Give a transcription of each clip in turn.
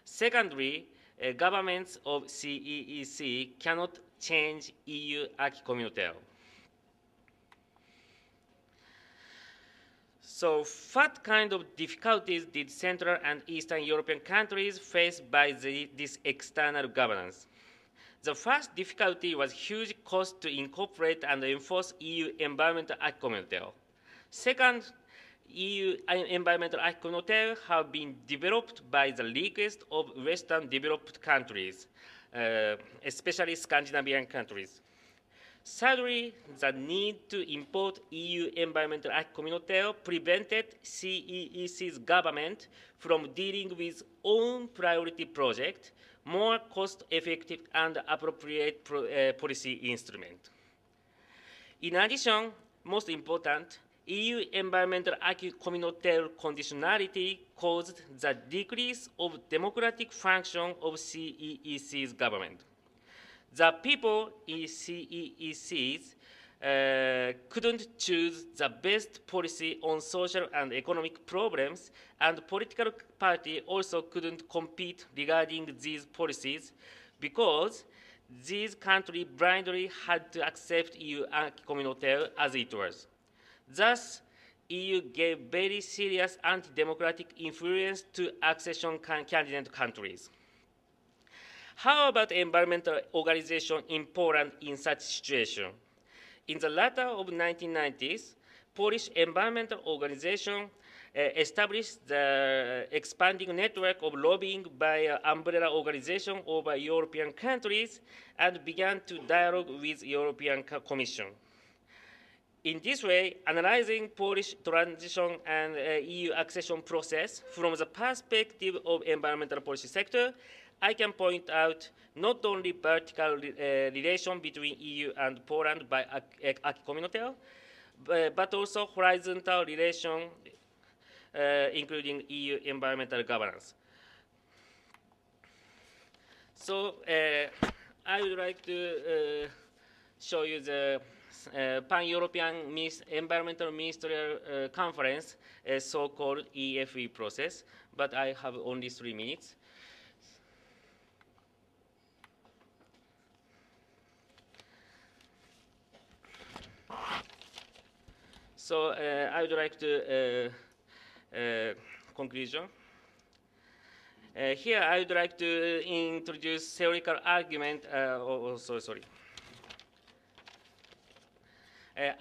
Secondly, governments of CEEC cannot change EU acquis communautaire. So what kind of difficulties did Central and Eastern European countries face by this external governance? The first difficulty was huge cost to incorporate and enforce EU environmental acquis communautaire. Second, EU environmental acquis communautaire have been developed by the request of Western developed countries, especially Scandinavian countries. Thirdly, the need to import EU environmental acquis communautaire prevented CEEC's government from dealing with own priority project, more cost-effective and appropriate policy instrument. In addition, most important, EU environmental acquis communautaire conditionality caused the decrease of democratic function of CEEC's government. The people in CEECs couldn't choose the best policy on social and economic problems, and political party also couldn't compete regarding these policies because these countries blindly had to accept EU acquis communautaire as it was. Thus, EU gave very serious anti-democratic influence to accession candidate countries. How about environmental organization in Poland in such situation? In the latter of the 1990s, Polish environmental organization established the expanding network of lobbying by umbrella organization over European countries and began to dialogue with European Commission. In this way, analyzing Polish transition and EU accession process from the perspective of environmental policy sector, I can point out not only vertical relation between EU and Poland by acquis communautaire, but also horizontal relation, including EU environmental governance. So I would like to show you the Pan-European Environmental Ministerial Conference, so-called EFE process, but I have only 3 minutes. So I would like to conclusion. Here I would like to introduce theoretical argument. Sorry.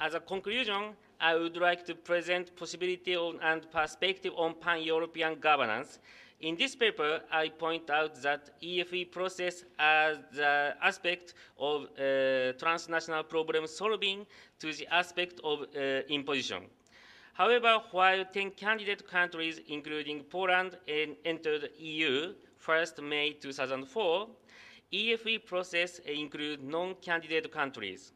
As a conclusion, I would like to present possibility and perspective on pan-European governance. In this paper, I point out that EFE process as the aspect of transnational problem solving to the aspect of imposition. However, while 10 candidate countries, including Poland, entered EU 1st May 2004, EFE process includes non-candidate countries.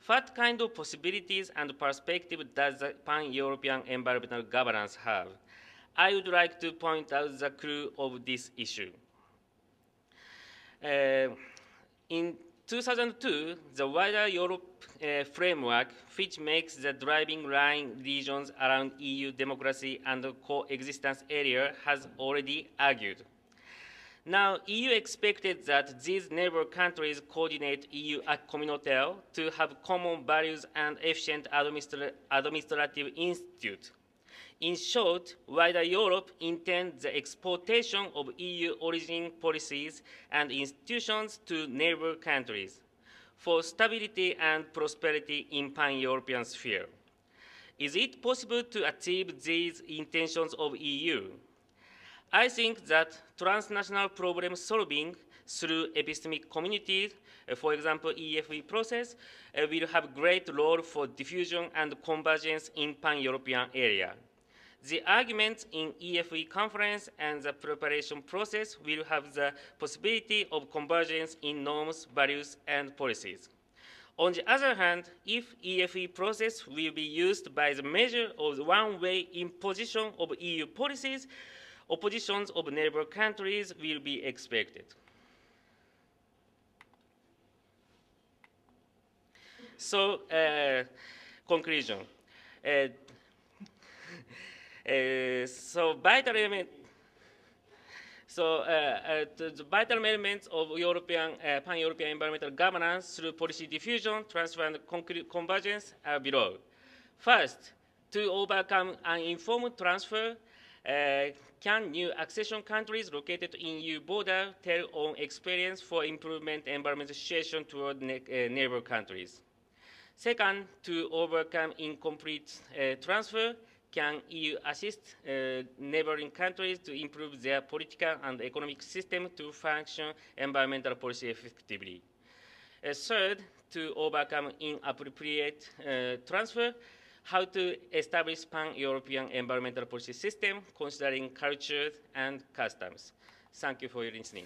What kind of possibilities and perspective does the pan-European environmental governance have? I would like to point out the clue of this issue. In 2002, the wider Europe framework, which makes the driving line regions around EU democracy and coexistence area, has already argued. Now, EU expected that these neighbor countries coordinate EU acquis communautaire to have common values and efficient administrative institute. In short, wider Europe intends the exportation of EU origin policies and institutions to neighbor countries for stability and prosperity in pan-European sphere. Is it possible to achieve these intentions of EU? I think that transnational problem solving through epistemic communities, for example, EFE process, will have great role for diffusion and convergence in pan-European area. The arguments in EFE conference and the preparation process will have the possibility of convergence in norms, values, and policies. On the other hand, if EFE process will be used by the measure of the one-way imposition of EU policies, oppositions of neighbor countries will be expected. So, conclusion. So So the vital elements of pan-European environmental governance through policy diffusion, transfer, and convergence are below. First, to overcome uninformed transfer, can new accession countries located in EU border tell on experience for improvement environmental situation toward neighbor countries? Second, to overcome incomplete transfer, can EU assist neighboring countries to improve their political and economic system to function environmental policy effectively? Third, to overcome inappropriate transfer, how to establish pan-European environmental policy system considering cultures and customs. Thank you for your listening.